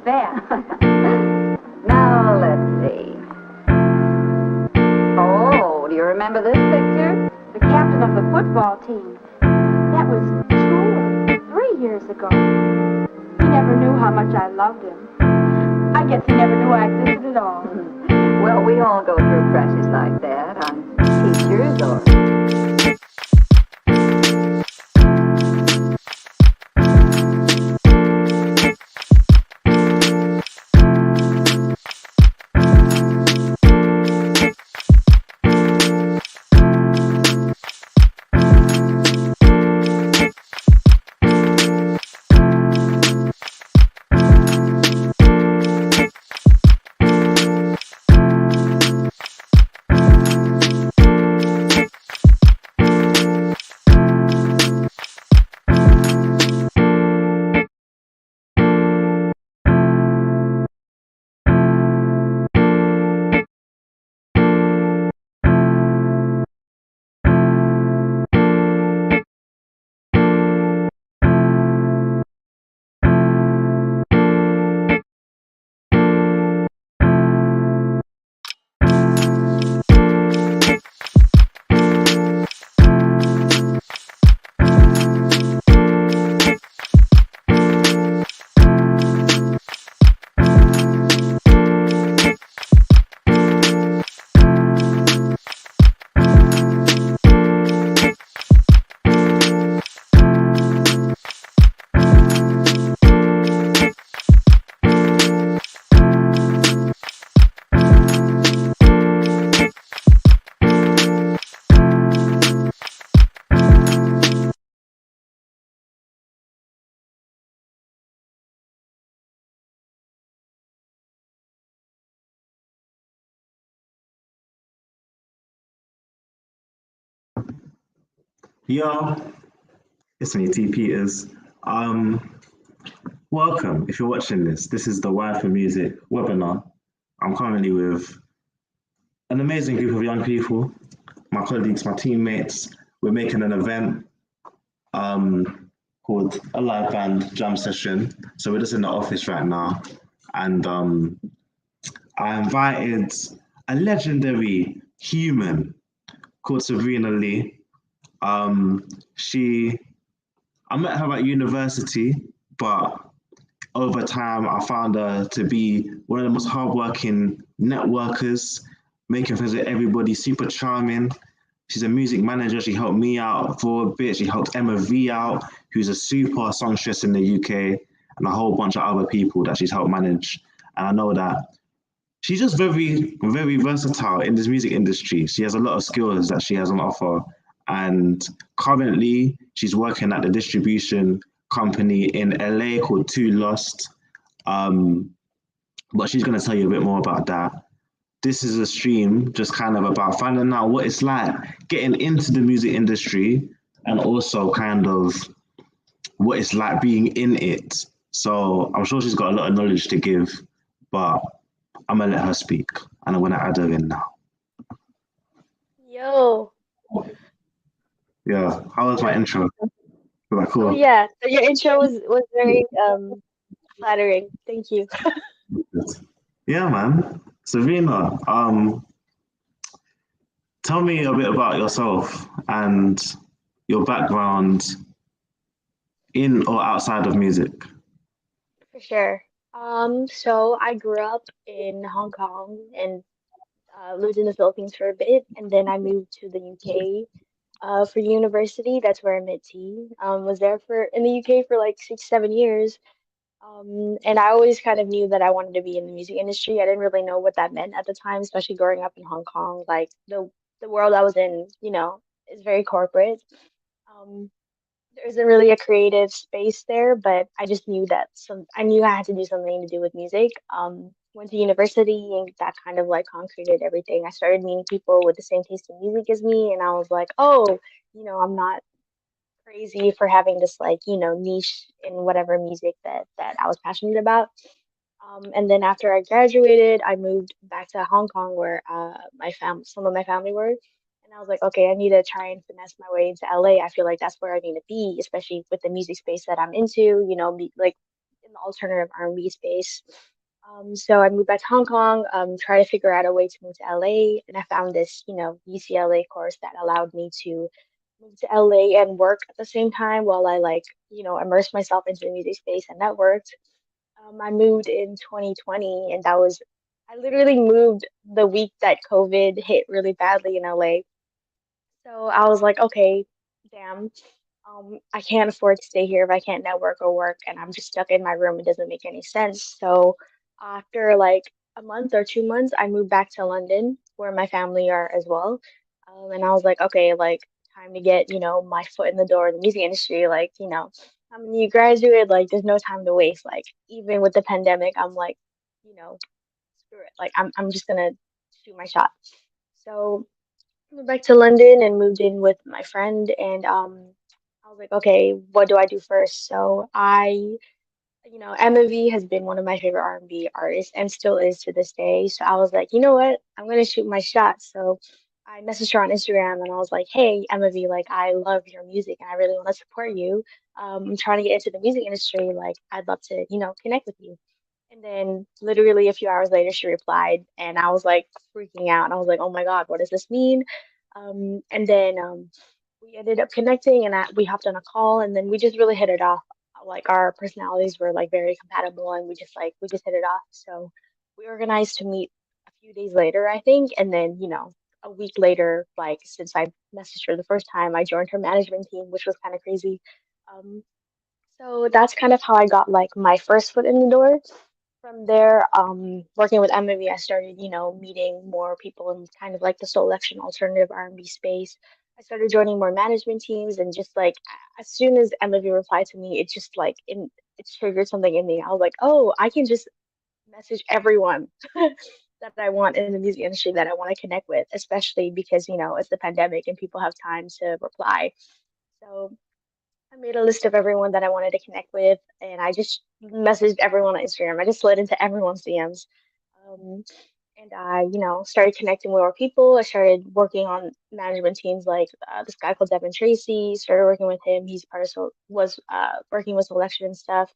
that. Now, let's see. Oh, do you remember this picture? The captain of the football team. That was 2 or 3 years ago. He never knew how much I loved him. I guess he never knew I existed at all. Well, we all go through crushes like that on teachers or... Yo, it's me, T Peters. Welcome. If you're watching this, this is the Wired4Music Webinar. I'm currently with an amazing group of young people, my colleagues, my teammates. We're making an event called a live band jam session. So we're just in the office right now, and I invited a legendary human called Sabrina Li. I met her at university, but over time I found her to be one of the most hardworking networkers, making friends with everybody, super charming. She's a music manager. She helped me out for a bit. She helped Emmavie out, who's a super songstress in the UK, and a whole bunch of other people that she's helped manage. And I know that she's just very, very versatile in this music industry. She has a lot of skills that she has on offer. And currently, she's working at the distribution company in LA called Two Lost. But she's going to tell you a bit more about that. This is a stream just kind of about finding out what it's like getting into the music industry and also kind of what it's like being in it. So I'm sure she's got a lot of knowledge to give, but I'm going to let her speak and I'm going to add her in now. Yo. Yeah, how was my intro? Was that cool? Oh yeah, so your intro was very flattering. Thank you. Yeah, man. Sabrina, tell me a bit about yourself and your background in or outside of music. For sure. So I grew up in Hong Kong and lived in the Philippines for a bit, and then I moved to the UK for university. That's where I met T. Was there for in the UK for like 6, 7 years. And I always kind of knew that I wanted to be in the music industry. I didn't really know what that meant at the time, especially growing up in Hong Kong. Like the world I was in, is very corporate. Um, there isn't really a creative space there, but I just knew that I knew I had to do something to do with music. Went to university and that kind of like concreted everything. I started meeting people with the same taste in music as me, and I was like, oh, I'm not crazy for having this like niche in whatever music that I was passionate about. And then after I graduated, I moved back to Hong Kong where some of my family were, and I was like, okay, I need to try and finesse my way into LA. I feel like that's where I need to be, especially with the music space that I'm into. Like in the alternative R&B space. So I moved back to Hong Kong, try to figure out a way to move to LA, and I found this, UCLA course that allowed me to move to LA and work at the same time while I immersed myself into the music space and networked. I moved in 2020, and I literally moved the week that COVID hit really badly in LA. So I was like, okay, damn, I can't afford to stay here if I can't network or work, and I'm just stuck in my room. It doesn't make any sense. So after like a month or 2 months, I moved back to London, where my family are as well. And I was like, okay, like time to get, my foot in the door in the music industry. Like, I'm a new graduate, like there's no time to waste. Like even with the pandemic, I'm like, you know, screw it. Like I'm just gonna shoot my shot. So moved back to London and moved in with my friend, and I was like, okay, what do I do first? So Emmavie has been one of my favorite R&B artists and still is to this day. So I was like, you know what? I'm gonna shoot my shot. So I messaged her on Instagram and I was like, hey, Emmavie, like I love your music and I really want to support you. I'm trying to get into the music industry. Like I'd love to, connect with you. And then literally a few hours later, she replied, and I was like freaking out. And I was like, oh my God, what does this mean? And then we ended up connecting, and we hopped on a call, and then we just really hit it off. Like our personalities were like very compatible, and we just hit it off. So we organized to meet a few days later, I think, and then a week later, like since I messaged her the first time, I joined her management team, which was kind of crazy. Um, so that's kind of how I got like my first foot in the door. From there, working with Emmavie, I started, meeting more people in kind of like the selection alternative R&B space. I started joining more management teams, and just like as soon as Emmavie replied to me, it just like it triggered something in me. I was like, oh, I can just message everyone that I want in the music industry that I want to connect with, especially because it's the pandemic and people have time to reply. So I made a list of everyone that I wanted to connect with, and I just messaged everyone on Instagram. I just slid into everyone's DMs. Um, and I, started connecting with more people. I started working on management teams like this guy called Devin Tracy. Started working with him. He's part of was working with selection and stuff.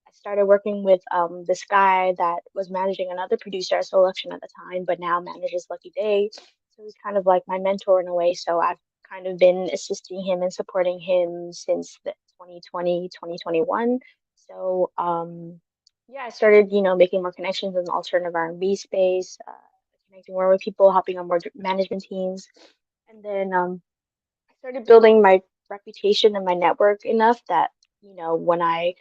I started working with this guy that was managing another producer at Selection at the time, but now manages Lucky Day. So he's kind of like my mentor in a way. So I've kind of been assisting him and supporting him since the 2020, 2021. So yeah, I started, making more connections in the alternative R&B space, connecting more with people, hopping on more management teams. And then I started building my reputation and my network enough that, when I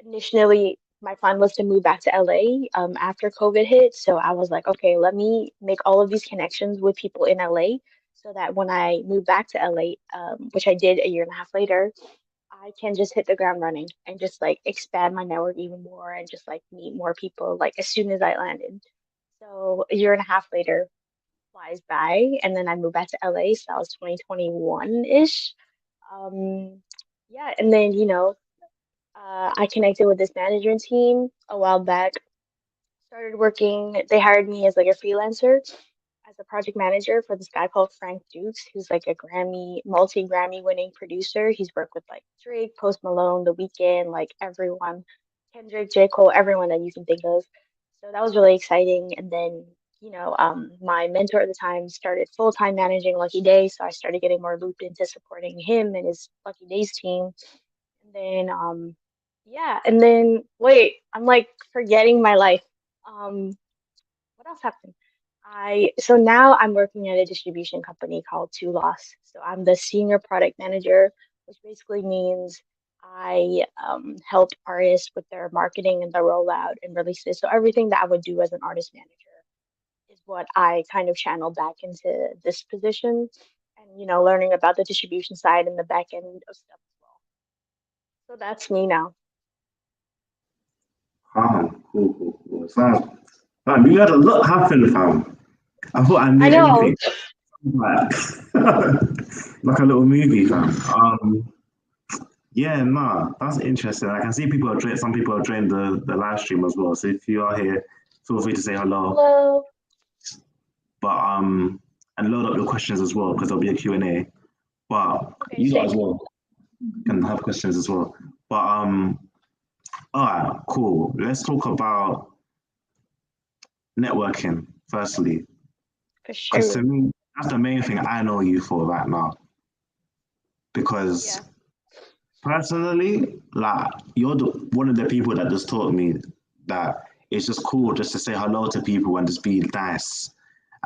initially my plan was to move back to LA after COVID hit. So I was like, okay, let me make all of these connections with people in LA so that when I move back to LA, which I did a year and a half later, I can just hit the ground running and just like expand my network even more and just like meet more people like as soon as I landed. So a year and a half later flies by, and then I moved back to LA. So that was 2021-ish. Yeah, and then I connected with this management team a while back. Started working. They hired me as like a freelancer, as a project manager for this guy called Frank Dukes, who's like a multi-Grammy winning producer. He's worked with like Drake, Post Malone, The Weeknd, like everyone, Kendrick, J. Cole, everyone that you can think of. So that was really exciting. And then, my mentor at the time started full-time managing Lucky Day, so I started getting more looped into supporting him and his Lucky Days team. And then, yeah, and then wait, I'm like forgetting my life. Um, what else happened? So now I'm working at a distribution company called Two Loss. So I'm the senior product manager, which basically means I help artists with their marketing and their rollout and releases. So everything that I would do as an artist manager is what I kind of channel back into this position, and learning about the distribution side and the back end of stuff as well. So that's me now. Cool. Fam, you had a lot happen, fam. I thought I I knew know. everything. Like, like a little movie, fam. Yeah, nah, that's interesting. I can see some people have joined the live stream as well. So if you are here, feel free to say hello. Hello. But and load up your questions as well because there'll be a Q&A. But Okay, you lot sick. as well can have questions as well. But All right, cool. Let's talk about networking firstly, For because sure. to me, that's the main thing I know you for right now. Because Yeah. personally, like you're one of the people that just taught me that it's just cool just to say hello to people and just be nice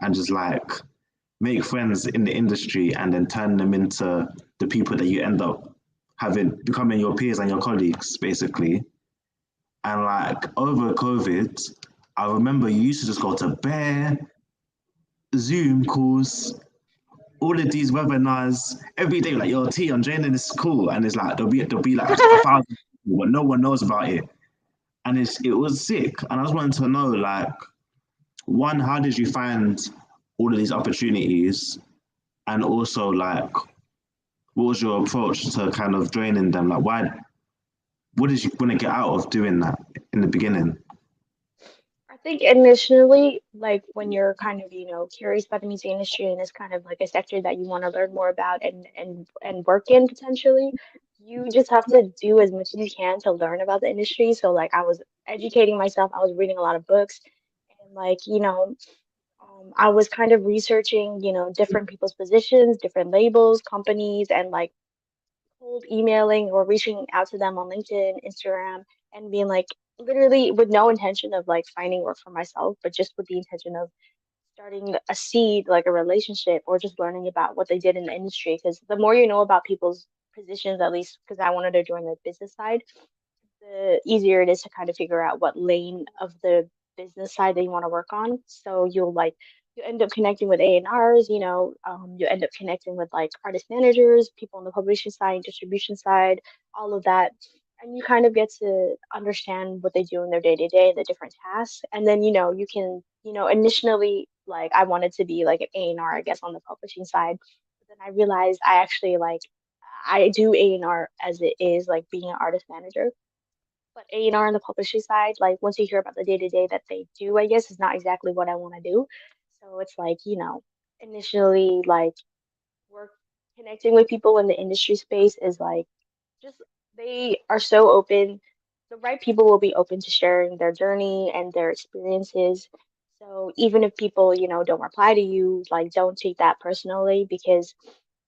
and just like make friends in the industry and then turn them into the people that you end up having becoming your peers and your colleagues, basically. And like over COVID, I remember you used to just go to bare Zoom calls, all of these webinars every day. Like, yo, T, I'm joining this call, and it's like there'll be like a thousand people, but no one knows about it, and it was sick. And I just wanted to know, like, one, how did you find all of these opportunities, and also like, what was your approach to kind of joining them? Like, why? What did you want to get out of doing that in the beginning? I think initially, like when you're kind of, curious about the music industry and it's kind of like a sector that you want to learn more about and work in potentially, you just have to do as much as you can to learn about the industry. So like I was educating myself, I was reading a lot of books, and like, I was kind of researching, different people's positions, different labels, companies, and like cold emailing or reaching out to them on LinkedIn, Instagram, and being like literally with no intention of like finding work for myself, but just with the intention of starting a seed, like a relationship, or just learning about what they did in the industry. Because the more you know about people's positions, at least because I wanted to join the business side, the easier it is to kind of figure out what lane of the business side that you want to work on. So you end up connecting with A&Rs, you end up connecting with like artist managers, people on the publishing side, distribution side, all of that. And you kind of get to understand what they do in their day to day, the different tasks. And then, you can, initially, like I wanted to be like an A&R, I guess, on the publishing side. But then I realized I actually like, I do A&R as it is, like being an artist manager. But A&R on the publishing side, like once you hear about the day to day that they do, I guess is not exactly what I want to do. So it's like, initially like work connecting with people in the industry space is like just they are so open. The right people will be open to sharing their journey and their experiences. So even if people, don't reply to you, like don't take that personally because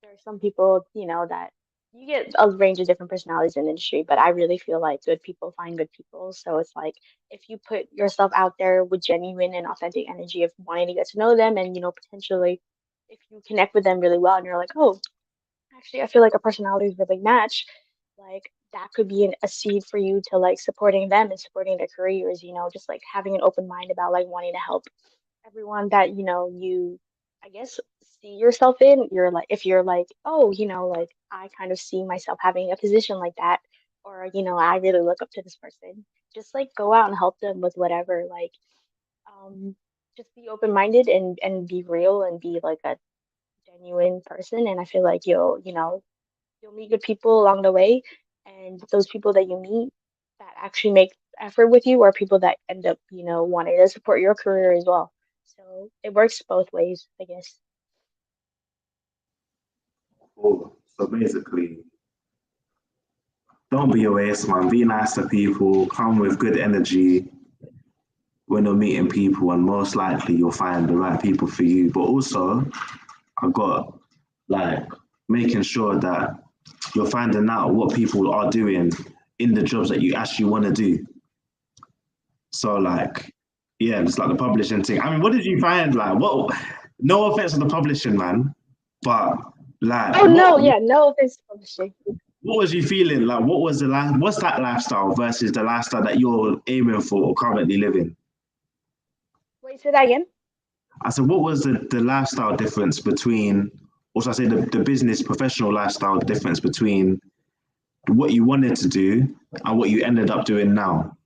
there are some people, that you get a range of different personalities in the industry, but I really feel like good people find good people. So it's like if you put yourself out there with genuine and authentic energy of wanting to get to know them and, potentially if you connect with them really well and you're like, oh, actually, I feel like our personalities really match. Like that could be a seed for you to like supporting them and supporting their careers. Just like having an open mind about like wanting to help everyone that you, I guess, see yourself in. You're like if you're like, oh, like I kind of see myself having a position like that, or I really look up to this person. Just like go out and help them with whatever. Like, um, just be open minded and be real and be like a genuine person. And I feel like you'll meet good people along the way, and those people that you meet that actually make effort with you are people that end up, wanting to support your career as well. So it works both ways, I guess. Cool. So basically, don't be a waste, man. Be nice to people. Come with good energy when you're meeting people, and most likely you'll find the right people for you. But also, I got like making sure that you're finding out what people are doing in the jobs that you actually want to do. So like, yeah, it's like the publishing thing. I mean, what did you find? Like, what? No offense to the publishing man, but like, Oh no, yeah, no offense to publishing. what was you feeling? Like, what was the life? What's that lifestyle versus the lifestyle that you're aiming for or currently living? Wait, say that again. I said, what was the lifestyle difference between, or should I say, the business professional lifestyle difference between what you wanted to do and what you ended up doing now?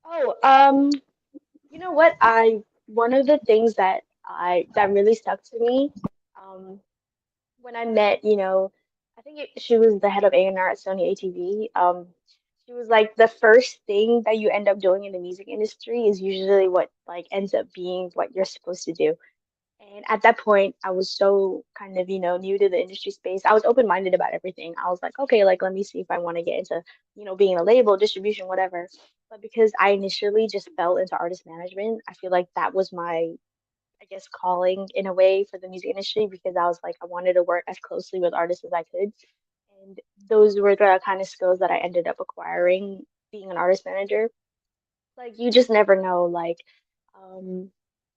Oh, you know what? I One of the things that really stuck to me, um, when I met, I think she was the head of A&R at Sony ATV. She was like the first thing that you end up doing in the music industry is usually what like ends up being what you're supposed to do. And at that point, I was so kind of, new to the industry space. I was open-minded about everything. I was like, okay, like, let me see if I want to get into, being a label, distribution, whatever. But because I initially just fell into artist management, I feel like that was my, I guess, calling in a way for the music industry because I was like, I wanted to work as closely with artists as I could. And those were the kind of skills that I ended up acquiring being an artist manager. Like you just never know, like, um,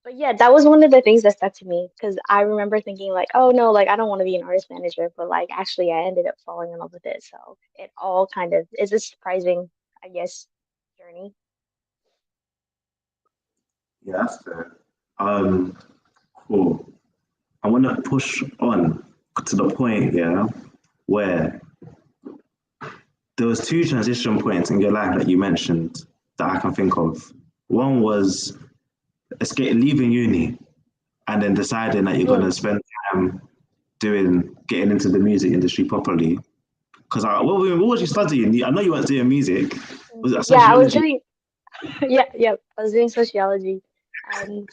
but yeah, that was one of the things that stuck to me because I remember thinking like, oh no, like I don't want to be an artist manager, but like actually I ended up falling in love with it. So it all kind of is a surprising, I guess, journey. Yeah, that's fair. Um, cool. I want to push on to the point, yeah, where there was two transition points in your life that you mentioned that I can think of. One was leaving uni and then deciding that you're gonna Mm. spend time getting into the music industry properly. Because what was you studying? I know you weren't doing music. Was it Yeah, I was sociology? doing, yeah, yeah, I was doing sociology. Um,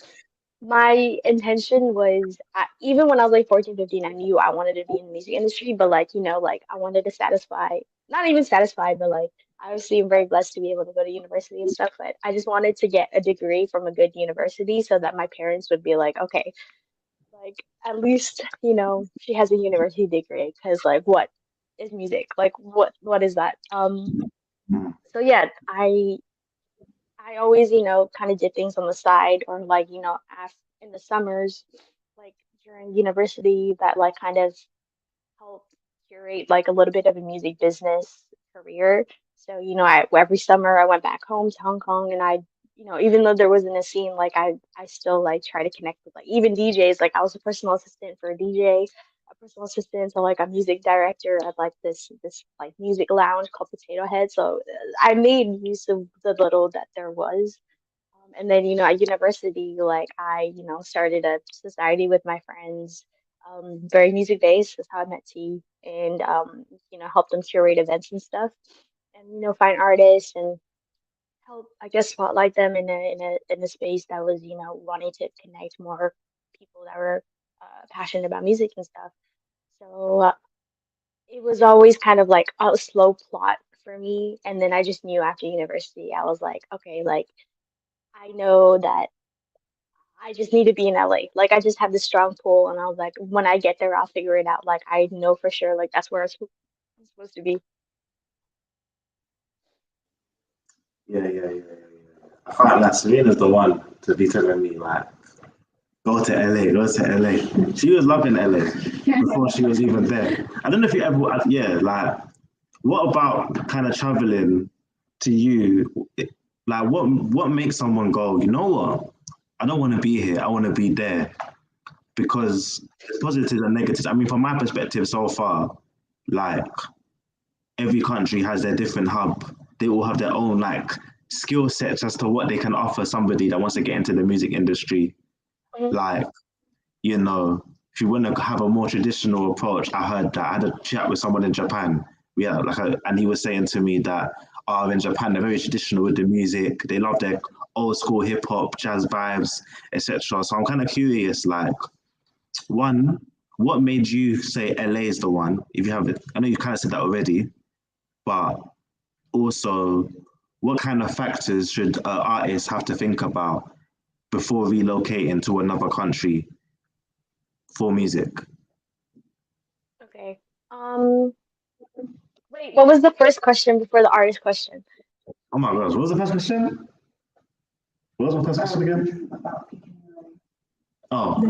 My intention was, even when I was like 14, 15, I knew I wanted to be in the music industry, but like, like I wanted to satisfy, not even satisfy, but like, obviously I'm very blessed to be able to go to university and stuff, but I just wanted to get a degree from a good university so that my parents would be like, okay, like at least, she has a university degree, because like what is music? Like what is that? So yeah, I always, kind of did things on the side or like, in the summers, like during university that like kind of helped curate like a little bit of a music business career. So, every summer I went back home to Hong Kong and even though there wasn't a scene, like I still like try to connect with like even DJs. Like I was a personal assistant for a DJ, a personal assistant to like a music director at like this like music lounge called Potato Head. So I made use of the little that there was. And then, at university, like I, started a society with my friends, very music based. That's how I met T, and helped them curate events and stuff, and find artists and help, I guess, spotlight them in a space that was, wanting to connect more people that were passionate about music and stuff. So it was always kind of like a slow plot for me, and then I just knew after university, I was like, okay, like I know that I just need to be in LA. Like I just have this strong pull, and I was like, when I get there, I'll figure it out. Like I know for sure, like that's where I'm supposed to be. Yeah. I find that Serena's the one to be telling me like, go to LA, go to LA. She was loving LA before she was even there. I don't know if you ever, yeah, like, what about kind of traveling to you? Like, what makes someone go, you know what? I don't want to be here. I want to be there because there's positives and negatives. I mean, from my perspective so far, like every country has their different hub. They all have their own like skill sets as to what they can offer somebody that wants to get into the music industry. Mhm. Like, if you want to have a more traditional approach, I heard that I had a chat with someone in Japan. We had and he was saying to me that in Japan they're very traditional with the music. They love their old school hip hop, jazz vibes, etc. So I'm kind of curious, like, one, what made you say LA is the one? If you have it, I know you kind of said that already, but also, what kind of factors should artists have to think about before relocating to another country for music? Okay. Um, Wait, what was the first question before the artist question? Oh my gosh, what was the first question? What was the first question again? Oh,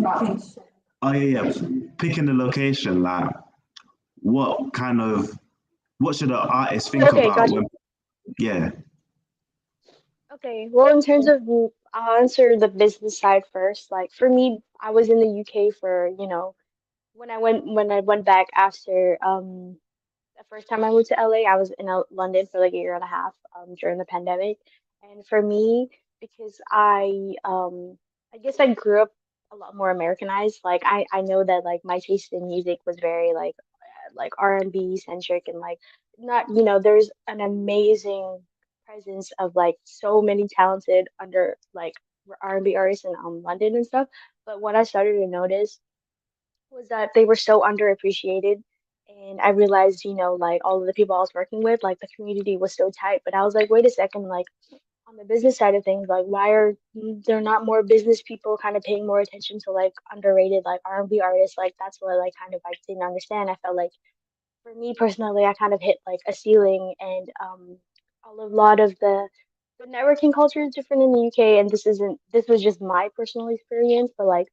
yeah. Picking the location, like, what kind of, what should an artist think Okay, about got when, you. yeah. Okay, well, in terms of, I'll answer the business side first. Like for me, I was in the UK for, when I went back after the first time I moved to LA, I was in London for like a year and a half during the pandemic. And for me, because I guess I grew up a lot more Americanized. Like I know that like my taste in music was very like R&B centric and like not, there's an amazing presence of like so many talented under like R&B artists in London and stuff. But what I started to notice was that they were so underappreciated. And I realized, like all of the people I was working with, like the community was so tight. But I was like, wait a second, like on the business side of things, like why are there not more business people kind of paying more attention to like underrated like R&B artists? Like that's what like kind of I didn't understand. I felt like for me personally, I kind of hit like a ceiling, and a lot of the networking culture is different in the UK, and this was just my personal experience, but like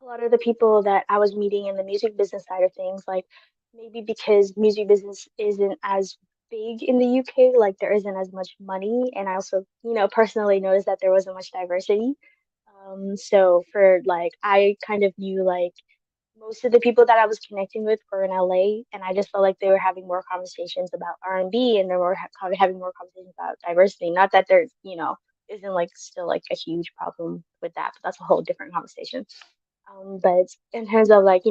a lot of the people that I was meeting in the music business side of things, like maybe because music business isn't as big in the UK, like there isn't as much money, and I also, personally noticed that there wasn't much diversity. So for like, I kind of knew like most of the people that I was connecting with were in LA, and I just felt like they were having more conversations about R&B, and they were having more conversations about diversity. Not that there, isn't like still like a huge problem with that, but that's a whole different conversation. But in terms of like,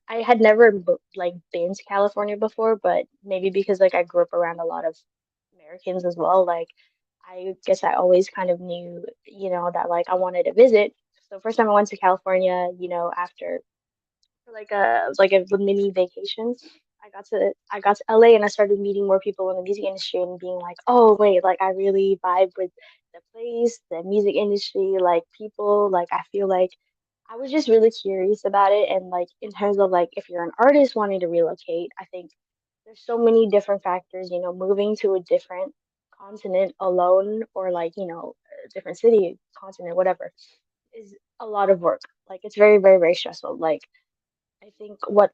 I had never like been to California before, but maybe because like I grew up around a lot of Americans as well, like I guess I always kind of knew, that like I wanted to visit. So first time I went to California, after for like a mini vacation. I got to LA, and I started meeting more people in the music industry and being like, oh wait, like I really vibe with the place, the music industry, like people, like I feel like I was just really curious about it. And like in terms of like if you're an artist wanting to relocate, I think there's so many different factors, moving to a different continent alone, or like, a different city, continent, whatever, is a lot of work. Like it's very, very, very stressful. Like I think what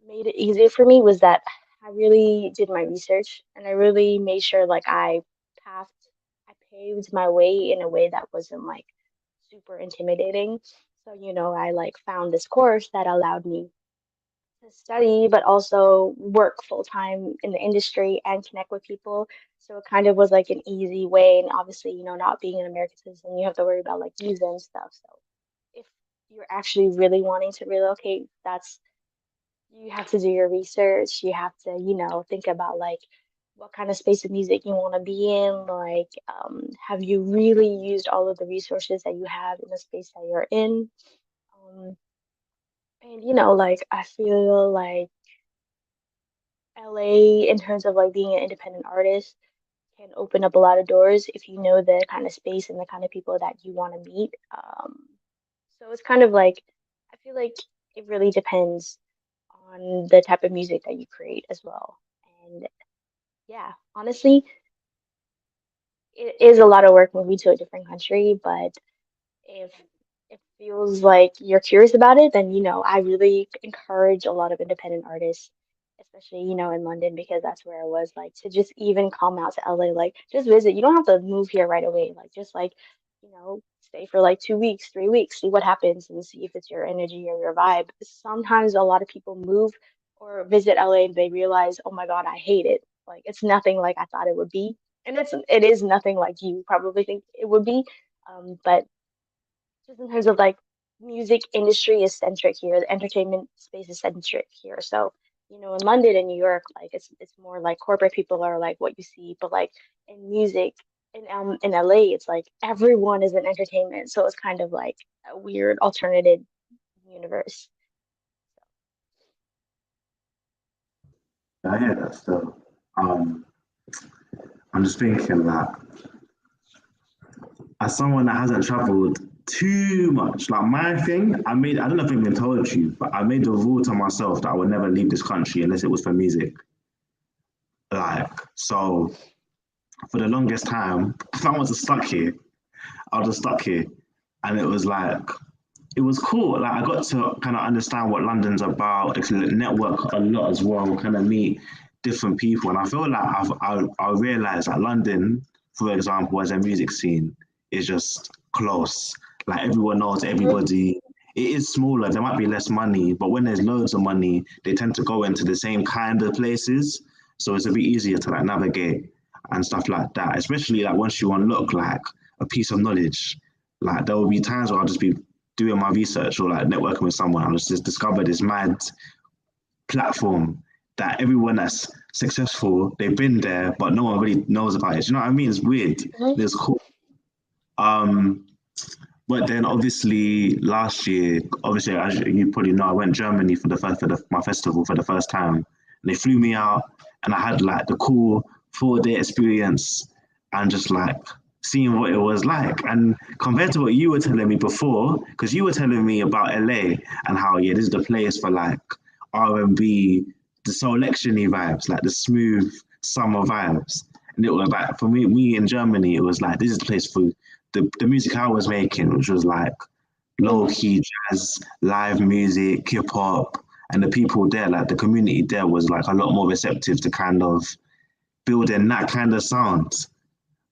made it easier for me was that I really did my research, and I really made sure like pathed, I paved my way in a way that wasn't like super intimidating. So, I like found this course that allowed me to study, but also work full time in the industry and connect with people. So it kind of was like an easy way. And obviously, not being an American citizen, you have to worry about like visa and stuff. So if you're actually really wanting to relocate, you have to do your research. You have to, think about like what kind of space of music you want to be in. Like, have you really used all of the resources that you have in the space that you're in? Um, and like I feel like LA, in terms of like being an independent artist, can open up a lot of doors if you know the kind of space and the kind of people that you want to meet. So it's kind of like I feel like it really depends on the type of music that you create as well. And yeah, honestly, it is a lot of work moving to a different country, but if it feels like you're curious about it, then I really encourage a lot of independent artists, especially in London, because that's where I was, like to just even come out to LA, like just visit. You don't have to move here right away, like just like stay for like 2 weeks, 3 weeks, see what happens, and see if it's your energy or your vibe. Sometimes a lot of people move or visit LA and they realize, oh my God, I hate it. Like it's nothing like I thought it would be, and it is nothing like you probably think it would be. But just in terms of like music industry is centric here, the entertainment space is centric here. So, in London and New York, like it's more like corporate people are like what you see, but like in music in LA, it's like everyone is in entertainment. So it's kind of like a weird alternative universe. I hear that still. Um, I'm just thinking that as someone that hasn't traveled too much, like my thing, I don't know if I've even told you, but I made a rule to myself that I would never leave this country unless it was for music. Like, so for the longest time, if I was stuck here, I was just stuck here. And it was like, it was cool. Like, I got to kind of understand what London's about, network a lot as well, kind of meet different people. And I feel like I realized that London, for example, as a music scene, is just close. Like, everyone knows everybody. It is smaller, there might be less money, but when there's loads of money, they tend to go into the same kind of places. So it's a bit easier to like navigate and stuff like that, especially like once you unlock like a piece of knowledge. Like there will be times where I'll just be doing my research or like networking with someone. I'll just discover this mad platform that everyone that's successful, they've been there, but no one really knows about it. Do you know what I mean? It's weird. Mhm. It's cool. Um, But then obviously last year, obviously as you probably know, I went Germany for my festival for the first time. And they flew me out and I had like the cool 4-day experience and just like seeing what it was like. And compared to what you were telling me before, because you were telling me about LA and how yeah, this is the place for like R&B, the soul electiony vibes, like the smooth summer vibes. And it was like for me in Germany, it was like this is the place for the music I was making, which was like low key jazz, live music, hip hop, and the people there, like the community there, was like a lot more receptive to kind of building that kind of sound.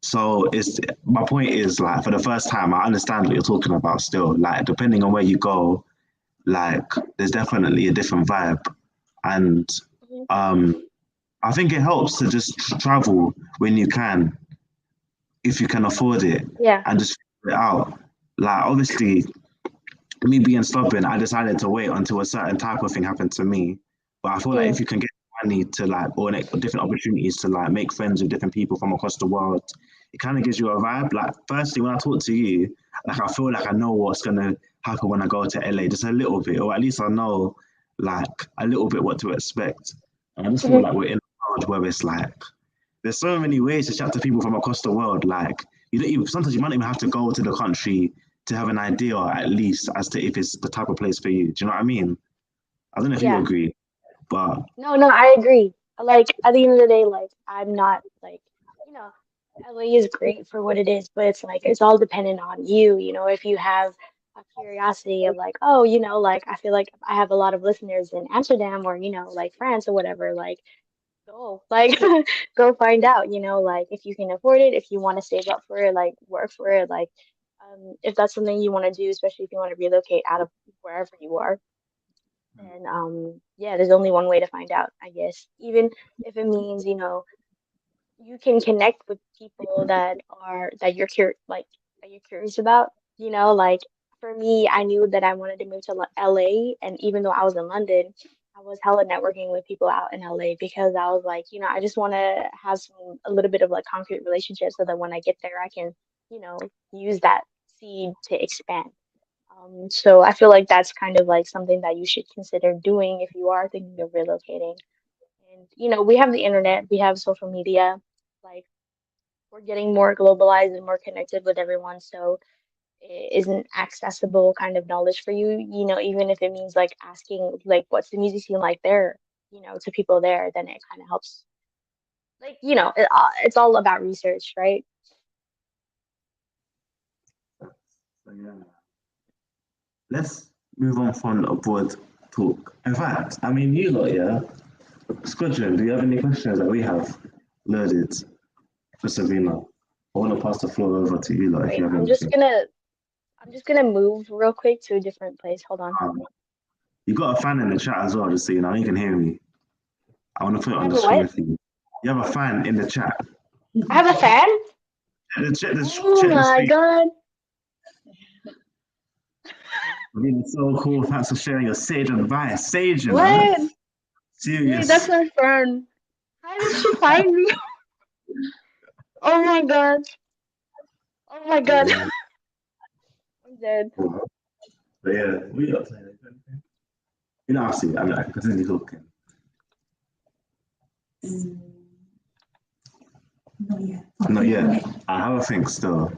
So it's my point is like for the first time, I understand what you're talking about. Still, like depending on where you go, like there's definitely a different vibe, and I think it helps to just travel when you can, if you can afford it, Yeah. and just figure it out. Like obviously, me being stubborn, I decided to wait until a certain type of thing happened to me. But I feel like if you can get money to like or different opportunities to like make friends with different people from across the world, it kind of gives you a vibe. Like firstly, when I talk to you, like I feel like I know what's gonna happen when I go to LA, just a little bit, or at least I know like a little bit what to expect. And I just feel like we're in a world where it's like there's so many ways to chat to people from across the world. Like you don't even sometimes you might not even have to go to the country to have an idea, at least as to if it's the type of place for you. Do you know what I mean? I don't know if you Yeah. agree, but No, I agree. Like at the end of the day, like I'm not like, you know, LA is great for what it is, but it's like it's all dependent on you, if you have a curiosity of like, oh, like I feel like I have a lot of listeners in Amsterdam or, like France or whatever, like go, like go find out, like if you can afford it, if you want to save up for it, like work for it, like if that's something you want to do, especially if you want to relocate out of wherever you are. And yeah, there's only one way to find out, I guess. Even if it means, you can connect with people that you're that you're curious about, like for me, I knew that I wanted to move to LA, and even though I was in London, I was hella networking with people out in LA because I was like, I just want to have a little bit of like concrete relationships so that when I get there, I can, use that seed to expand. So I feel like that's kind of like something that you should consider doing if you are thinking of relocating. And we have the internet, we have social media, like we're getting more globalized and more connected with everyone, so it isn't accessible kind of knowledge for you, even if it means like asking like what's the music scene like there, to people there, then it kind of helps. Like, it's all about research, right? so, yeah. Let's move on from abroad talk. In fact, I mean, you lot, yeah. Squadron, do you have any questions that we have loaded for Sabrina? I want to pass the floor over to you lot if you Wait, have I'm just anything. gonna I'm just gonna move real quick to a different place. Hold on. Um, you got a fan in the chat as well, just so you know. You can hear me. I want to put it I on have the a screen what? for you. You have a fan in the chat. I have a fan? Oh Check the my screen. God. Sabrina, so cool. Thanks for sharing your sage advice. Sage, you know? What? Wait, that's Serious. my friend. How did she find me? Oh my God. Oh my God. Yeah. I'm dead. But yeah, we got to you know, I'll see. I mean, I can continue talking. Not yet. I have a think still.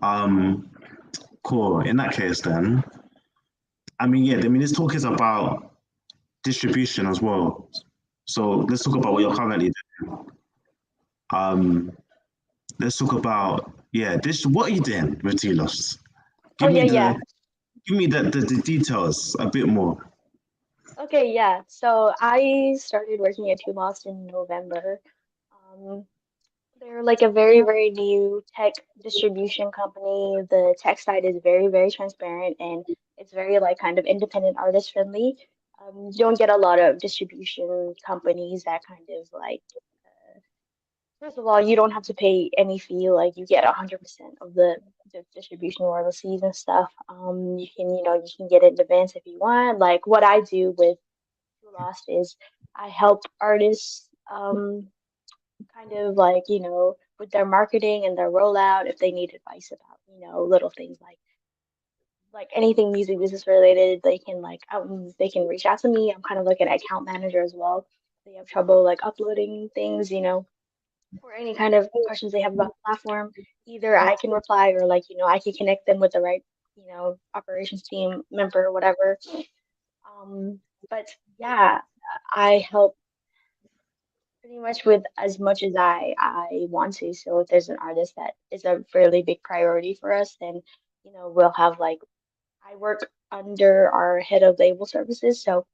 Um, cool. In that case, then, I mean, yeah, I mean, this talk is about distribution as well. So let's talk about what you're currently doing. Um, let's talk about yeah, this. What are you doing with Telos? Oh Give yeah, me yeah. the details a bit more. Okay, yeah. So I started working at Two Lost in November. Um, they're like a very, very new tech distribution company. The tech side is very, very transparent and it's very like kind of independent artist friendly. You don't get a lot of distribution companies that kind of like first of all, you don't have to pay any fee. Like you get 100% of the distribution royalties and stuff. You can get it in advance if you want. Like what I do with True Lost is I help artists kind of like, with their marketing and their rollout if they need advice about little things like anything music business related. They can reach out to me. I'm kind of like an account manager as well. They have trouble like uploading things, or any kind of questions they have about the platform. Either I can reply or I can connect them with the right, operations team member or whatever. But yeah, I help pretty much with as much as I want to. So if there's an artist that is a fairly big priority for us, then we'll have like I work under our head of label services, so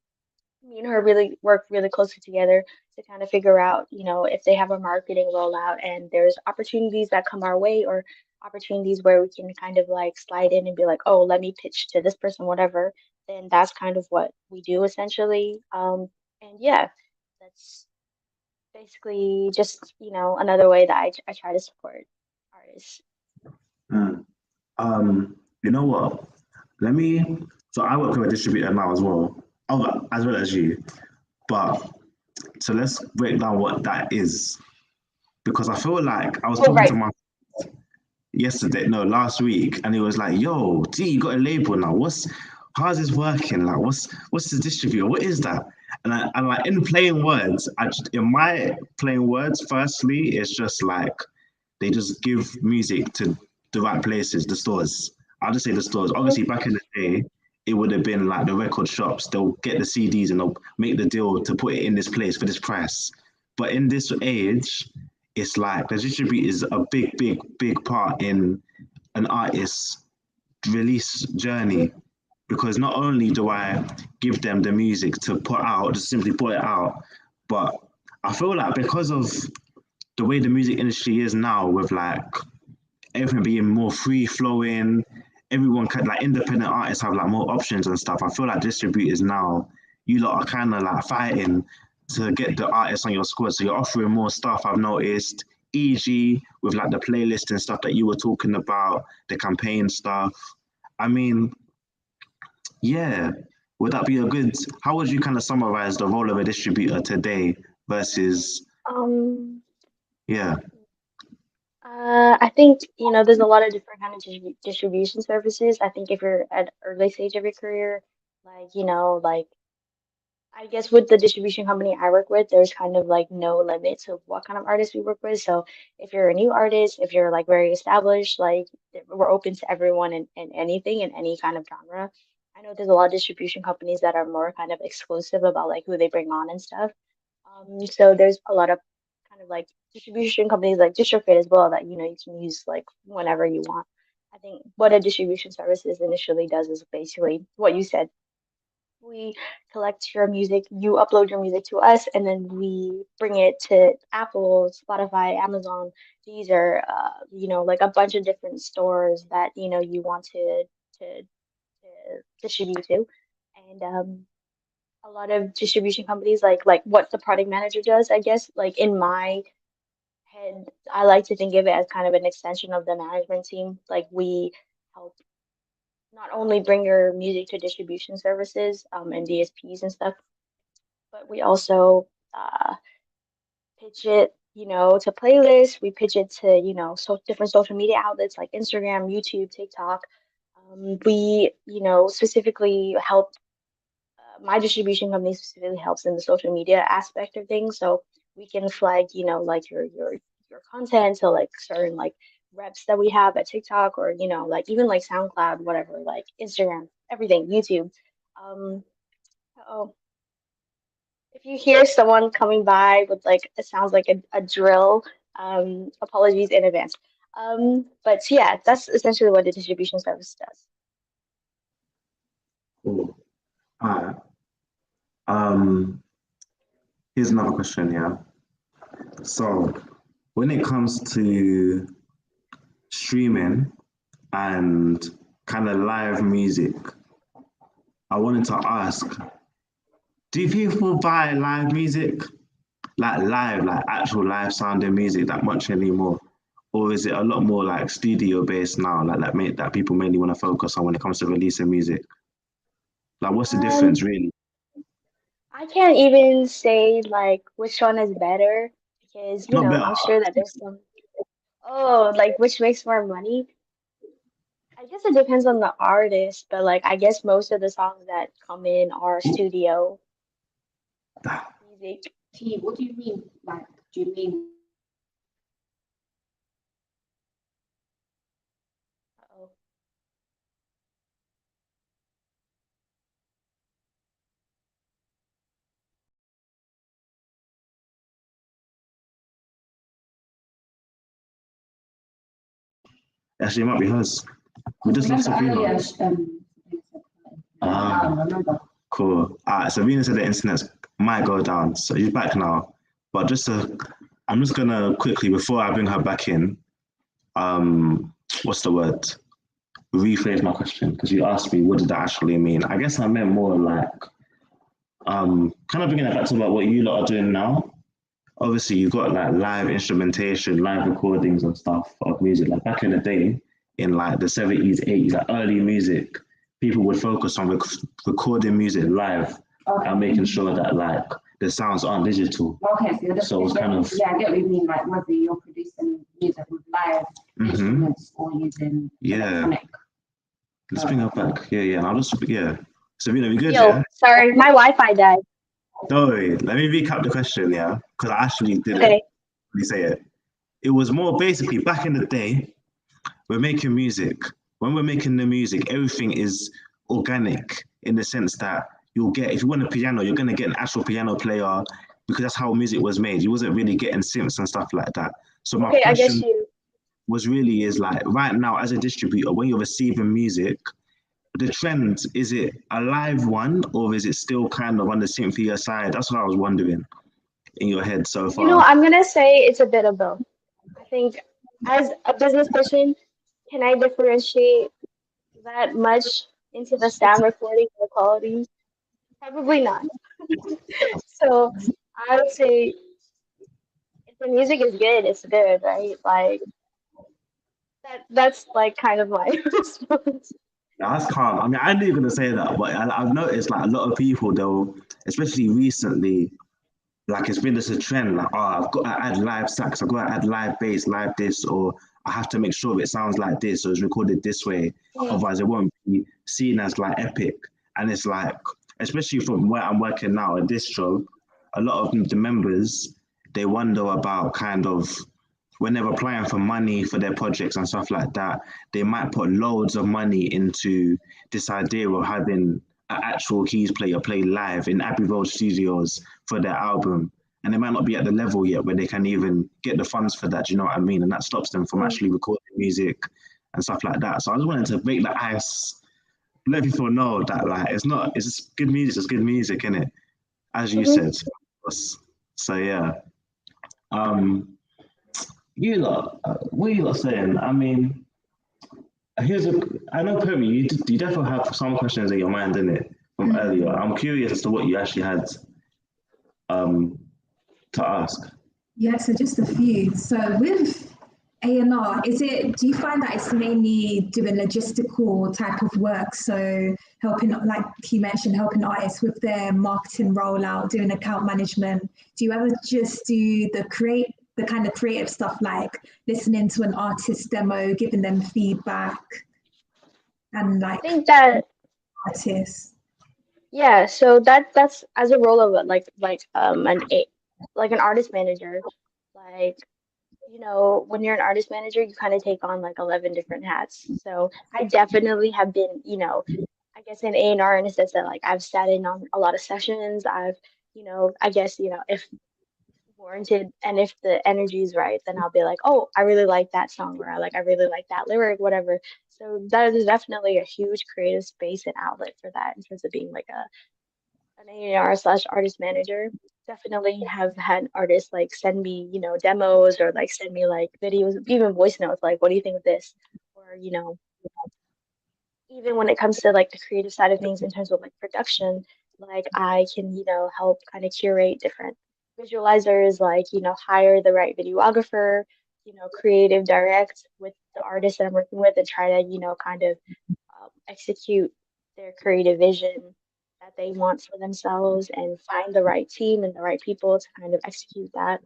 me and her really work really closely together to kind of figure out, if they have a marketing rollout and there's opportunities that come our way or opportunities where we can kind of like slide in and be like, oh, let me pitch to this person, whatever, then that's kind of what we do essentially. And yeah, that's basically just, another way that I try to support artists. Mm. You know what? Let me. So I work with a distributor now as well, as well as you. But so let's break down what that is, because I feel like I was Well, talking to right. my yesterday, no, last week, and he was like, "Yo, D, you got a label now. How's this working? Like, what's the distributor? What is that?" And like in plain words, in my plain words, firstly, it's just like they just give music to the right places, the stores. I'll just say the stores. Mhm. Obviously, back in the day, it would have been like the record shops. They'll get the CDs and they'll make the deal to put it in this place for this price. But in this age, it's like the distributor is a big part in an artist's release journey, because not only do I give them the music to put out, just simply put it out, but I feel like because of the way the music industry is now, with like everything being more free flowing, everyone can like independent artists have like more options and stuff. I feel like distributors now, you lot are kind of like fighting to get the artists on your squad. So you're offering more stuff, I've noticed, e.g. with like the playlist and stuff that you were talking about, the campaign stuff. I mean, yeah, would that be a good, how would you kind of summarize the role of a distributor today versus, Um, yeah. I think, there's a lot of different kind of distribution services. I think if you're at early stage of your career, like I guess with the distribution company I work with, there's kind of like no limit to what kind of artists we work with. So if you're a new artist, if you're like very established, like we're open to everyone and anything in any kind of genre. I know there's a lot of distribution companies that are more kind of exclusive about like who they bring on and stuff. So there's a lot of kind of like distribution companies like DistroKid as well that you can use like whenever you want. I think what a distribution services initially does is basically what you said. We collect your music, you upload your music to us, and then we bring it to Apple, Spotify, Amazon. These are, like a bunch of different stores that you want to distribute to, and a lot of distribution companies like what the product manager does. I guess like in my head, I like to think of it as kind of an extension of the management team. Like we help not only bring your music to distribution services and DSPs and stuff, but we also pitch it, to playlists. We pitch it to, so different social media outlets like Instagram, YouTube, TikTok. We, specifically help. My distribution company specifically helps in the social media aspect of things, so we can flag, like your content to like certain like reps that we have at TikTok or like even like SoundCloud, whatever, like Instagram, everything, YouTube. Um, oh, if you hear someone coming by with like it sounds like a drill, apologies in advance. But yeah, that's essentially what the distribution service does. Cool. All right. Um, Here's another question, yeah. So when it comes to streaming and kind of live music, I wanted to ask, do people buy live music? Like live, like actual live sounding music that much anymore? Or is it a lot more like studio based now, like that people mainly want to focus on when it comes to releasing music? Like what's the Um, difference really? I can't even say like which one is better because Not better. I'm sure that there's some. Oh, like which makes more money? I guess it depends on the artist, but like I guess most of the songs that come in are studio music. T, what do you mean? Like, do you mean Uh-oh. Actually, it might be hers. We just lost remember Sabrina. earlier, remember. Cool. Sabrina said the internet might go down, so she's back now. But I'm just gonna quickly before I bring her back in. What's the word? Rephrase my question because you asked me what did that actually mean. I guess I meant more like kind of bringing it back to about what you lot are doing now. Obviously, you've got like live instrumentation, live recordings and stuff of music. Like back in the day, in like the 70s, 80s, like early music, people would focus on recording music live and making sure that like the sounds aren't digital. Okay, so it's kind of I get what you mean. Like whether you're producing music with live instruments or using electronic. Let's bring her back. Yeah. And I'll just Sabrina, we good? Yo, sorry, my Wi-Fi died. Don't worry. Let me recap the question, because I actually didn't really say it. It was more basically back in the day, we're making music. When we're making the music, everything is organic in the sense that if you want a piano, you're going to get an actual piano player because that's how music was made. You wasn't really getting synths and stuff like that. So my question is like, right now as a distributor, when you're receiving music, the trend, is it a live one or is it still kind of on the Cynthia side? That's what I was wondering in your head so far. You know, I'm gonna say it's a bit of both. I think as a business person, can I differentiate that much into the sound recording or quality? Probably not. So I would say if the music is good, it's good, right? Like that's like kind of my response. That's calm. I mean, I knew you were going to say that, but I've noticed like a lot of people, they'll, especially recently, like it's been just a trend, like, I've got to add live sax, I've got to add live bass, live this, or I have to make sure it sounds like this, or it's recorded this way. Otherwise, it won't be seen as like epic. And it's like, especially from where I'm working now at distro, a lot of the members, they wonder about kind of when they're applying for money for their projects and stuff like that, they might put loads of money into this idea of having an actual keys player play live in Abbey Road Studios for their album. And they might not be at the level yet where they can even get the funds for that, do you know what I mean? And that stops them from actually recording music and stuff like that. So I just wanted to break the ice, let people know that like it's just good music, it's good music, innit? As you said. So yeah. You lot, what are you lot saying? I mean, I know Perry, you definitely have some questions in your mind, innit, from earlier. I'm curious as to what you actually had to ask. Yeah, so just a few. So with A&R, do you find that it's mainly doing logistical type of work? So helping, like you mentioned, helping artists with their marketing rollout, doing account management. Do you ever just do the kind of creative stuff like listening to an artist demo, giving them feedback, and like I think that artists? yeah, so that's as a role of an artist manager, like when you're an artist manager, you kind of take on like 11 different hats. So I definitely have been, I guess in A&R in a sense that like I've sat in on a lot of sessions. I've, I guess, if warranted and if the energy is right, then I'll be like, oh, I really like that song or I really like that lyric, whatever. So that is definitely a huge creative space and outlet for that in terms of being like an A&R slash artist manager. Definitely have had artists like send me, demos or like send me like videos, even voice notes, like, what do you think of this? Or, even when it comes to like the creative side of things in terms of like production, like I can, help kind of curate different visualizers, like, hire the right videographer, creative direct with the artist that I'm working with and try to, kind of execute their creative vision that they want for themselves and find the right team and the right people to kind of execute that.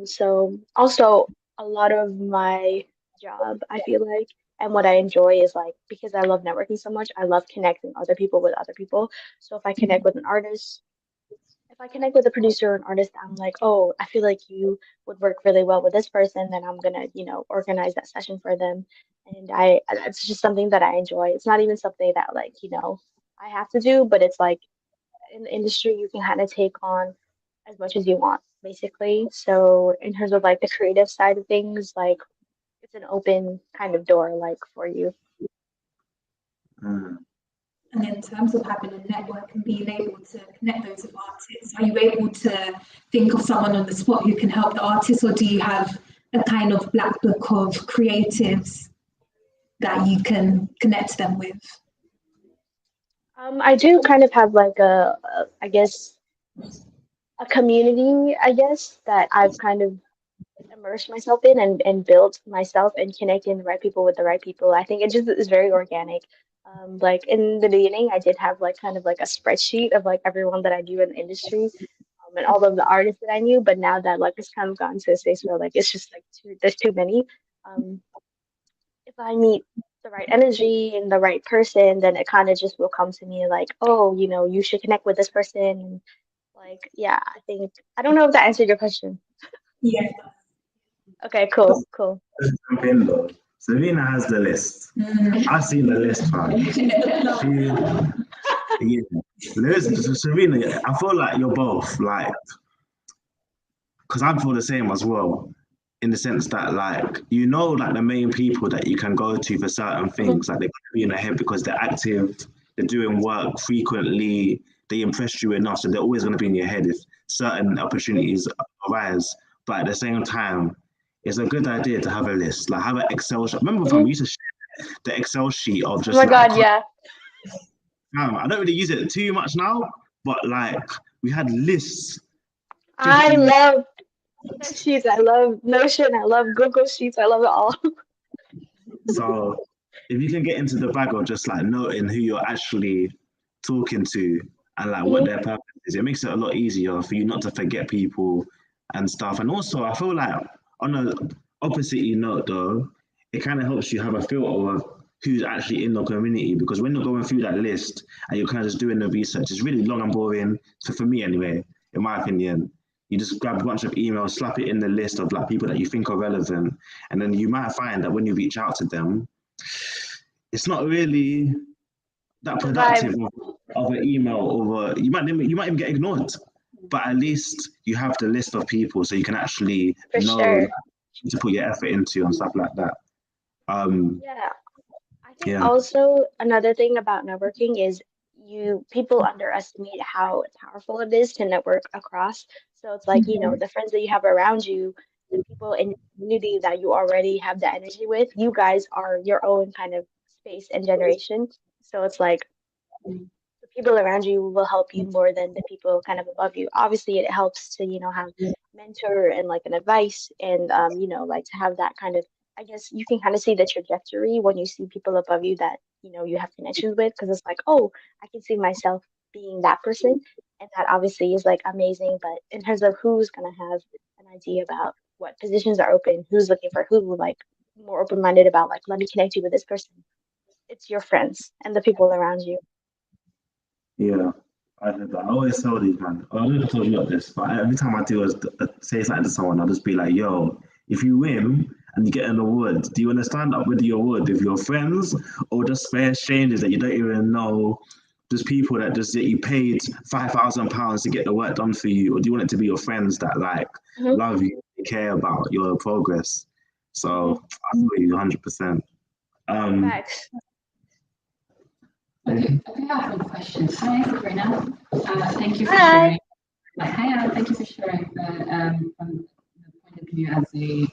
So also a lot of my job, I feel like, And what I enjoy is like, because I love networking so much, I love connecting other people with other people. So if I connect with an artist, if I connect with a producer or an artist, I'm like, oh, I feel like you would work really well with this person, then I'm gonna, organize that session for them. And it's just something that I enjoy. It's not even something that like, I have to do, but it's like in the industry, you can kind of take on as much as you want, basically. So in terms of like the creative side of things, like it's an open kind of door, like for you. Mm. And in terms of having a network and being able to connect those with artists, are you able to think of someone on the spot who can help the artist, or do you have a kind of black book of creatives that you can connect them with? I do kind of have like I guess, a community, I guess, that I've kind of immerse myself in and build myself and connecting the right people with the right people. I think it just is very organic. Like in the beginning, I did have like kind of like a spreadsheet of like everyone that I knew in the industry, and all of the artists that I knew. But now that like it's kind of gotten to a space where like it's just like there's too many. Um, if I meet the right energy and the right person, then it kind of just will come to me like, oh, you should connect with this person. And like, yeah, I don't know if that answered your question. Yeah. Okay, cool, cool. Let's jump in though. Sabrina has the list. I've seen the list, man. Sabrina, I feel like you're both like, because I feel the same as well, in the sense that like like the main people that you can go to for certain things, like they're gonna be in your head because they're active, they're doing work frequently, they impressed you enough, so they're always gonna be in your head if certain opportunities arise. But at the same time, it's a good idea to have a list, like have an Excel sheet. Remember, fam, we used to share the Excel sheet of Oh just my like, God, yeah. I don't really use it too much now, but like we had lists. I love sheets. I love Notion. I love Google Sheets. I love it all. So if you can get into the bag of just like noting who you're actually talking to and like what their purpose is, it makes it a lot easier for you not to forget people and stuff. And also, I feel like on the opposite note though, it kind of helps you have a filter of who's actually in the community, because when you're going through that list and you're kind of just doing the research, it's really long and boring. So for me anyway, in my opinion, you just grab a bunch of emails, slap it in the list of like people that you think are relevant, and then you might find that when you reach out to them, it's not really that productive of an email, or you might even get ignored. But at least you have the list of people, so you can actually know to put your effort into and stuff like that. Yeah. I think also another thing about networking is people underestimate how powerful it is to network across. So it's like, the friends that you have around you, the people in your community that you already have the energy with, you guys are your own kind of space and generation. So it's like the people around you will help you more than the people kind of above you. Obviously, it helps to, have mentor and like an advice and, like to have that kind of, I guess you can kind of see the trajectory when you see people above you that, you have connections with, because it's like, oh, I can see myself being that person. And that obviously is like amazing. But in terms of who's going to have an idea about what positions are open, who's looking for who, like more open-minded about like, let me connect you with this person. It's your friends and the people around you. Yeah, I always tell these man. I don't know if I told you about this, but every time I do say something to someone, I'll just be like, "Yo, if you win and you get an award, do you want to stand up with the award with your friends or just fair strangers that you don't even know? Just people that you paid £5,000 to get the work done for you, or do you want it to be your friends that like love you, care about your progress?" So I feel you 100%. Facts. Okay, I think I have some questions. Hi, Sabrina. Thank you for sharing. Hi, thank you for sharing from the point of view as a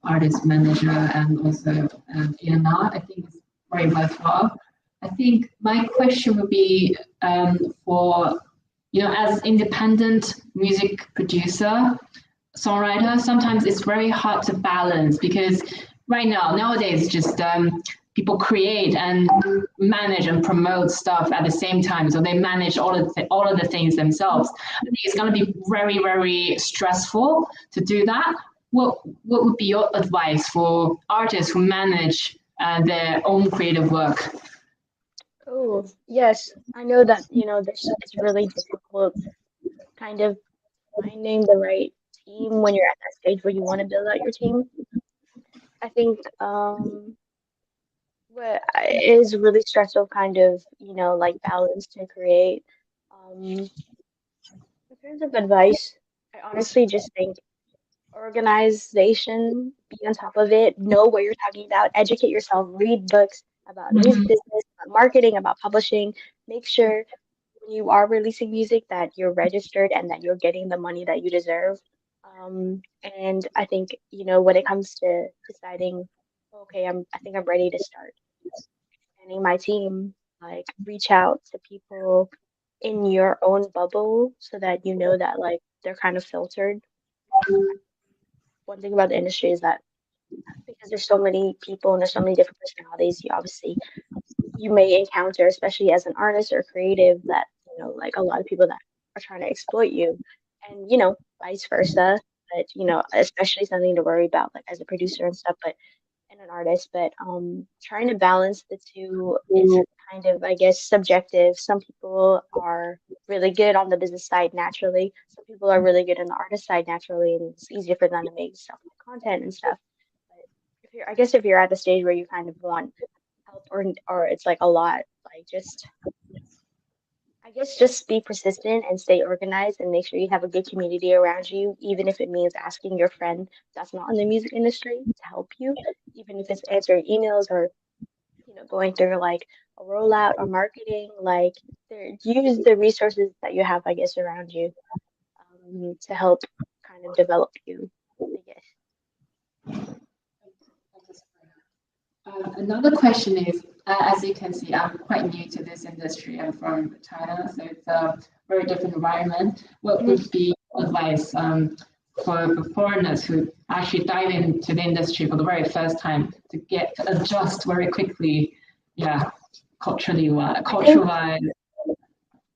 artist manager and also A&R. I think it's very worthwhile. I think my question would be for, as independent music producer, songwriter, sometimes it's very hard to balance because nowadays, just people create and manage and promote stuff at the same time. So they manage all of the things themselves. I think it's going to be very, very stressful to do that. What would be your advice for artists who manage their own creative work? Oh, yes. I know that, it's really difficult kind of finding the right team when you're at that stage where you want to build out your team. I think what is really stressful kind of, like balance to create. In terms of advice, I honestly just think organization, be on top of it, know what you're talking about, educate yourself, read books about music business, about marketing, about publishing. Make sure when you are releasing music that you're registered and that you're getting the money that you deserve. And I think, when it comes to deciding, okay, I think I'm ready to start expanding my team, like reach out to people in your own bubble so that you know that like they're kind of filtered. One thing about the industry is that because there's so many people and there's so many different personalities, you may encounter, especially as an artist or creative, that like a lot of people that are trying to exploit you, and vice versa. But especially something to worry about, like as a producer and stuff, but and an artist. But trying to balance the two is kind of, I guess, subjective. Some people are really good on the business side naturally. Some people are really good on the artist side naturally, and it's easier for them to make stuff like content and stuff. But I guess if you're at the stage where you kind of want help or it's like a lot, like just I guess just be persistent and stay organized and make sure you have a good community around you, even if it means asking your friend that's not in the music industry to help you, even if it's answering emails or going through like a rollout or marketing. Like use the resources that you have, I guess, around you to help kind of develop you, I guess. Another question is, as you can see, I'm quite new to this industry. I'm from China, so it's a very different environment. What would be advice for foreigners who actually dive into the industry for the very first time to adjust very quickly? Yeah, cultural wise.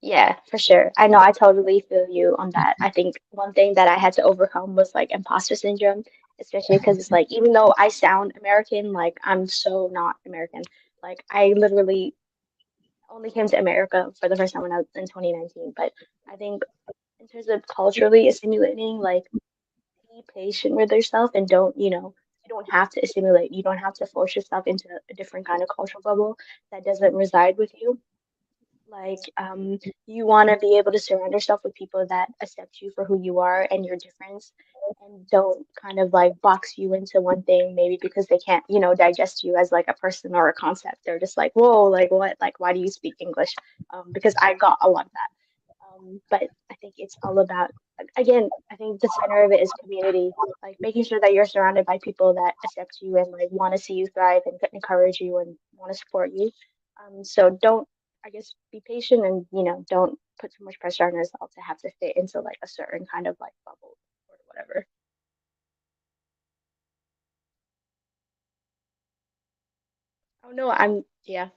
Yeah, for sure. I know I totally feel you on that. I think one thing that I had to overcome was like imposter syndrome, especially because it's like even though I sound American, like I'm so not American. Like I literally only came to America for the first time when I was in 2019. But I think in terms of culturally assimilating, like be patient with yourself and you don't have to assimilate. You don't have to force yourself into a different kind of cultural bubble that doesn't reside with you. Like, you want to be able to surround yourself with people that accept you for who you are and your difference, and don't kind of like box you into one thing, maybe because they can't, digest you as like a person or a concept. They're just like, whoa, like what? Like, why do you speak English? Because I got a lot of that. But I think it's all about, again, I think the center of it is community, like making sure that you're surrounded by people that accept you and like want to see you thrive and encourage you and want to support you. So don't, I guess, be patient and, don't put too much pressure on yourself to have to fit into like a certain kind of like bubble or whatever. Oh no, yeah.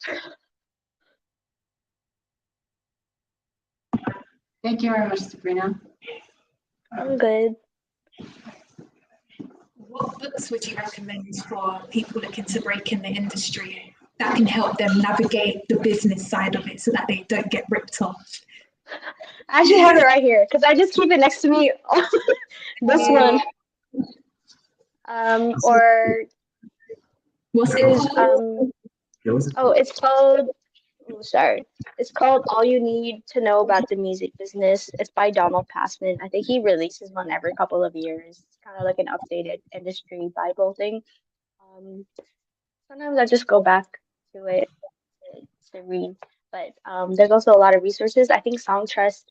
Thank you very much, Sabrina. I'm good. What books would you recommend for people looking to break in the industry that can help them navigate the business side of it so that they don't get ripped off? I actually have it right here because I just keep it next to me. This one. Or What's it there's called? it's called, oh, sorry. It's called All You Need to Know About the Music Business. It's by Donald Passman. I think he releases one every couple of years. It's kind of like an updated industry Bible thing. Um, Sometimes I just go back to it to read, but there's also a lot of resources. I think Songstress,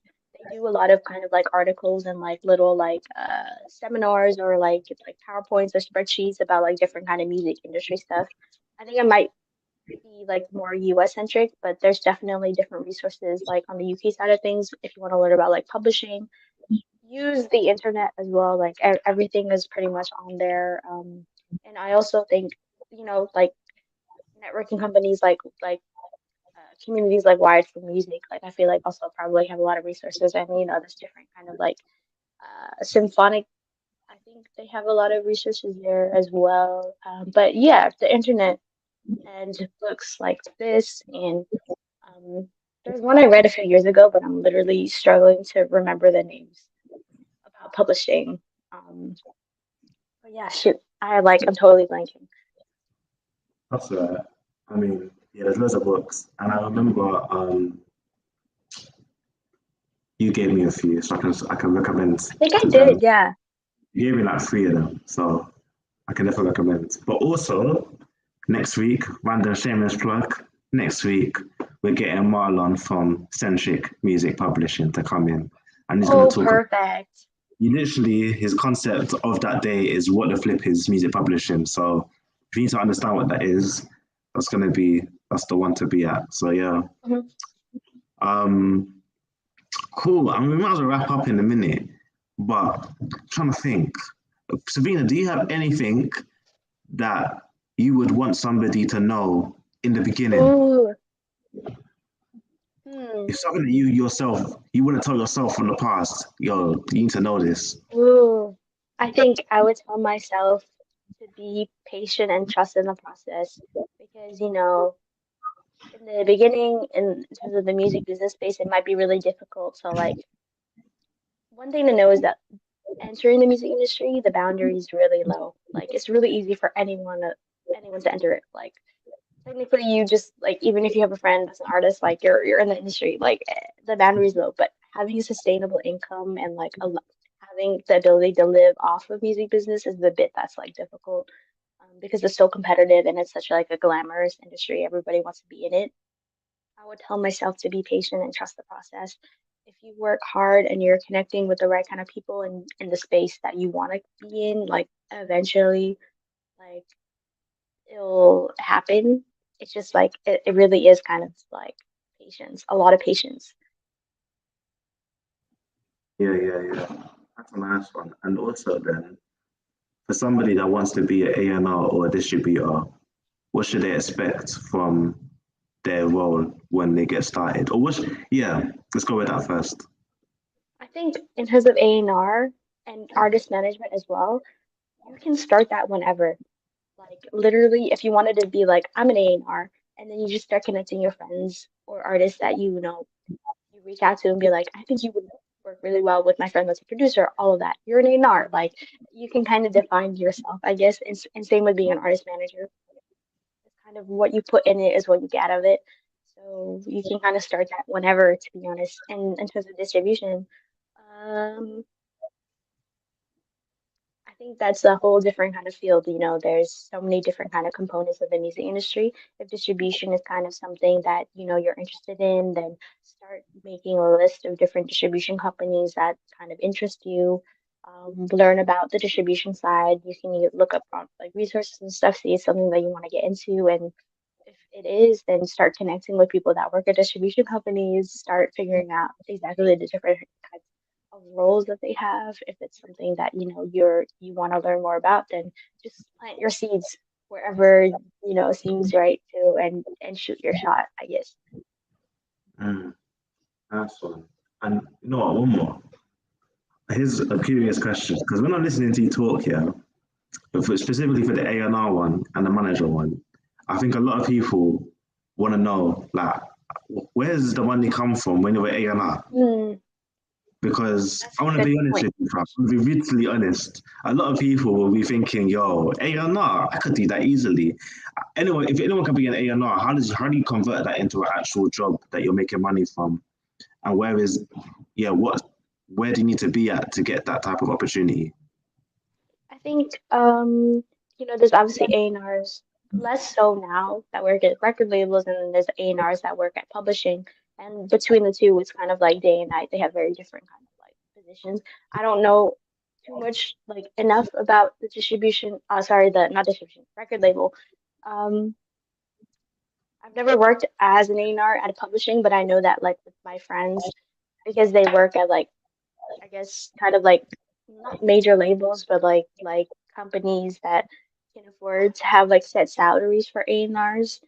they do a lot of kind of like articles and like little like seminars or like it's like PowerPoints or spreadsheets about like different kind of music industry stuff. I think it might be like more US centric, but there's definitely different resources like on the UK side of things if you want to learn about like publishing. Use the internet as well. Like everything is pretty much on there. And I also think, like networking companies communities like Wired4Music, like I feel like also probably have a lot of resources and there's different kind of like symphonic. I think they have a lot of resources there as well. But yeah, the internet and books like this. And there's one I read a few years ago, but I'm literally struggling to remember the names about publishing. Um, but yeah, shoot, I'm totally blanking. That's I mean, yeah, there's loads of books, and I remember you gave me a few, so I can recommend I think I to them. did, yeah. You gave me like three of them, so I can definitely recommend. But also next week, random shameless plug. Next week, we're getting Marlon from Centric Music Publishing to come in, and he's going Oh, to talk. perfect. He literally, his concept of that day is what the flip is music publishing. So if you need to understand what that is, that's the one to be at. So yeah. Mhm. Um, cool. I mean, we might as well wrap up in a minute, but I'm trying to think. Sabrina, do you have anything that you would want somebody to know in the beginning? Ooh. Hmm. If something that you want to tell yourself from the past, yo, you need to know this. Ooh. I think I would tell myself to be patient and trust in the process because, in the beginning, in terms of the music business space, it might be really difficult. So, like, one thing to know is that entering the music industry, the boundary is really low. Like, it's really easy for anyone to enter it. Like, technically, you just like even if you have a friend that's an artist, like you're in the industry, like the boundary's low. But having a sustainable income and like having the ability to live off of music business is the bit that's like difficult because it's so competitive and it's such like a glamorous industry. Everybody wants to be in it. I would tell myself to be patient and trust the process. If you work hard and you're connecting with the right kind of people in the space that you want to be in, like eventually, like it'll happen. It's just like it really is kind of like patience, a lot of patience. Yeah, yeah, yeah. That's a nice one. And also then, for somebody that wants to be an A&R or a distributor, what should they expect from their role when they get started? Yeah, let's go with that first. I think in terms of A&R and artist management as well, you can start that whenever. Like literally, if you wanted to be like, I'm an A&R, and then you just start connecting your friends or artists that you reach out to and be like, I think you would work really well with my friend that's a producer, all of that. You're an A&R. Like you can kind of define yourself, I guess. And same with being an artist manager. It's kind of what you put in it is what you get out of it. So you can kind of start that whenever, to be honest. And in terms of distribution, um, I think that's a whole different kind of field. There's so many different kind of components of the music industry. If distribution is kind of something that, you're interested in, then start making a list of different distribution companies that kind of interest you. Learn about the distribution side. You can look up on like resources and stuff, see it's something that you want to get into. And if it is, then start connecting with people that work at distribution companies, start figuring out exactly the different kinds of roles that they have. If it's something that you want to learn more about, then just plant your seeds wherever seems right to and shoot your shot, I guess. Mm, nice one. And you know what? One more. Here's a curious question because when I'm listening to you talk here, specifically for the A&R one and the manager one, I think a lot of people want to know like where's the money come from when you're A&R? Hmm, Because that's I a want to good be honest point. with you, fam. I want to be brutally honest. A lot of people will be thinking, "Yo, A&R, I could do that easily." Anyway, if anyone can be an A&R, how do you convert that into an actual job that you're making money from? And where do you need to be at to get that type of opportunity? I think there's obviously A&Rs, less so now that work at record labels, and then there's A&Rs that work at publishing. And between the two, it's kind of like day and night. They have very different kind of like positions. I don't know too much, like enough about the distribution. Sorry, the not distribution, record label. Um, I've never worked as an A&R at a publishing, but I know that like with my friends, because they work at like I guess kind of like not major labels, but like companies that can afford to have like set salaries for A&Rs.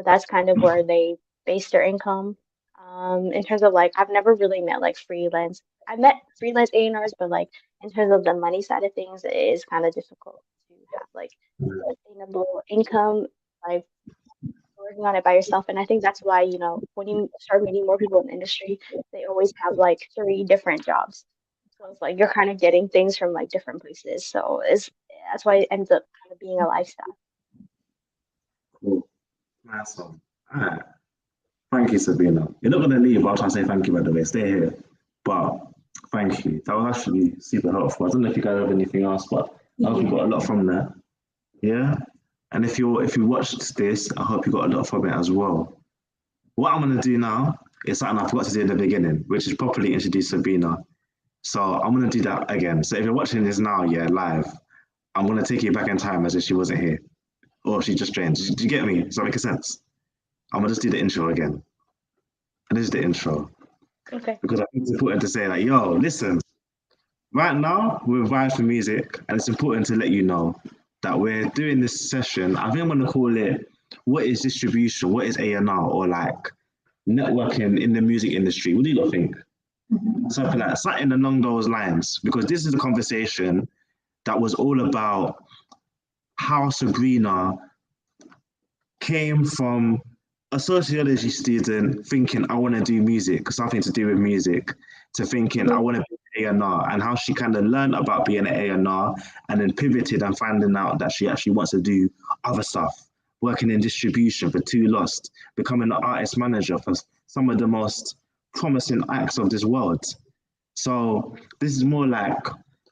That's kind of where they base their income. In terms of like, I've never really met like freelance. I've met freelance A&Rs, but like in terms of the money side of things, it is kind of difficult to have like sustainable income like working on it by yourself. And I think that's why, when you start meeting more people in the industry, they always have like 3 different jobs. So it's like you're kind of getting things from like different places. So that's why it ends up kind of being a lifestyle. Cool. Nice one. All right. Thank you, Sabrina. You're not going to leave, but I'll try to say thank you, by the way. Stay here. But thank you. That was actually super helpful. I don't know if you guys have anything else, but I hope you got a lot from there. Yeah? And if you watched this, I hope you got a lot from it as well. What I'm going to do now is something I forgot to do in the beginning, which is properly introduce Sabrina. So I'm going to do that again. So if you're watching this now, live, I'm going to take you back in time as if she wasn't here. Or she just joined. Do you get me? Does that make sense? I'm going to just do the intro again. And this is the intro. Okay. Because I think it's important to say, like, yo, listen, right now we're Wired4Music, and it's important to let you know that we're doing this session. I think I'm going to call it, what is distribution? What is A&R? Or like networking in the music industry? What do you lot think? Something along those lines. Because this is a conversation that was all about how Sabrina came from a sociology student thinking, I want to do music, something to do with music, to thinking, I want to be an A&R, and how she kind of learned about being an A&R and then pivoted and finding out that she actually wants to do other stuff, working in distribution for Too Lost, becoming an artist manager for some of the most promising acts of this world. So this is more like,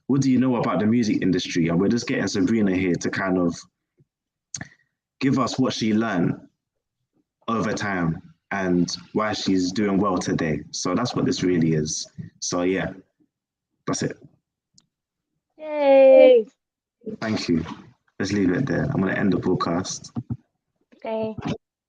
what do you know about the music industry? And we're just getting Sabrina here to kind of give us what she learned over time and why she's doing well today. So that's what this really is. So yeah, that's it. Yay. Thank you. Let's leave it there. I'm going to end the broadcast. Okay.